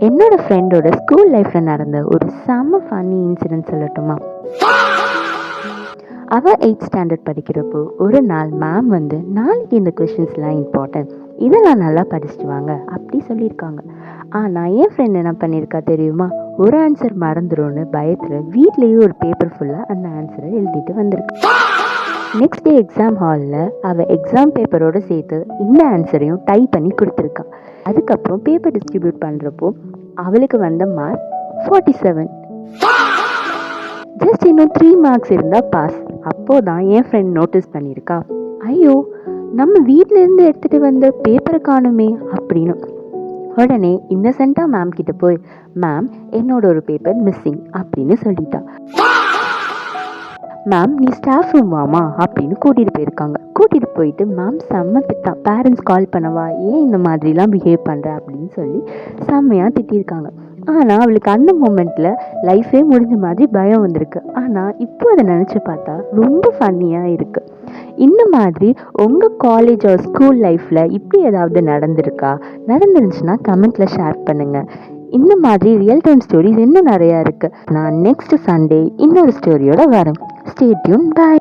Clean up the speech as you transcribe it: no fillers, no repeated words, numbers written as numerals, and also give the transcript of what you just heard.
என்னோட ஃப்ரெண்டோட ஸ்கூல் லைஃப்பில் நடந்த ஒரு செம்ம ஃபன்னி இன்சிடென்ட் சொல்லட்டுமா? அவள் 8th ஸ்டாண்டர்ட் படிக்கிறப்போ ஒரு நாள் மேம் வந்து, நாளைக்கு இந்த கொஷின்ஸ்லாம் இம்பார்ட்டன்ட், இதெல்லாம் நல்லா படிச்சுட்டு வாங்க அப்படி சொல்லியிருக்காங்க. ஆனால் என் ஃப்ரெண்ட் என்ன பண்ணியிருக்கா தெரியுமா? ஒரு ஆன்சர் மறந்துடும்னு பயத்தில் வீட்லேயே ஒரு பேப்பர் ஃபுல்லாக அந்த ஆன்சரை எழுதிட்டு வந்திருக்கு. நெக்ஸ்ட் டே எக்ஸாம் ஹாலில் அவள் எக்ஸாம் பேப்பரோடு சேர்த்து இந்த ஆன்சரையும் டைப் பண்ணி கொடுத்துருக்கா. அதுக்கப்புறம் பேப்பர் டிஸ்ட்ரிபியூட் பண்ணுறப்போ அவளுக்கு வந்த மார்க் 47. ஜஸ்ட் இன்னும் 3 மார்க்ஸ் இருந்தால் பாஸ். அப்போதான் என் ஃப்ரெண்ட் நோட்டீஸ் பண்ணியிருக்கா, ஐயோ நம்ம வீட்டிலேருந்து எடுத்துகிட்டு வந்த பேப்பரை காணுமே அப்படின்னு. உடனே இன்னசென்ட்டாக மேம் கிட்ட போய், மேம் என்னோட ஒரு பேப்பர் மிஸ்ஸிங் அப்படின்னு சொல்லிட்டா. மேம் நீ ஸ்டாஃப் ரூம் வாமா அப்படின்னு கூட்டிகிட்டு போயிருக்காங்க. கூட்டிகிட்டு போயிட்டு மேம் செம்ம திட்டா, பேரண்ட்ஸ் கால் பண்ணவா, ஏன் இந்த மாதிரிலாம் பிஹேவ் பண்ணுற அப்படின்னு சொல்லி செம்மையாக திட்டியிருக்காங்க. ஆனால் அவளுக்கு அந்த மூமெண்ட்டில் லைஃபே முடிஞ்ச மாதிரி பயம் வந்திருக்கு. ஆனால் இப்போ அதை நினச்சி பார்த்தா ரொம்ப ஃபன்னியாக இருக்குது. இந்த மாதிரி உங்கள் காலேஜ் ஆர் ஸ்கூல் லைஃப்பில் இப்படி ஏதாவது நடந்துருந்துச்சுன்னா கமெண்ட்டில் ஷேர் பண்ணுங்கள். இந்த மாதிரி ரியல் டைம் ஸ்டோரிஸ் இன்னும் நிறையா இருக்குது. நான் நெக்ஸ்ட் சண்டே இன்னொரு ஸ்டோரியோட வரேன். Stay tune. பை.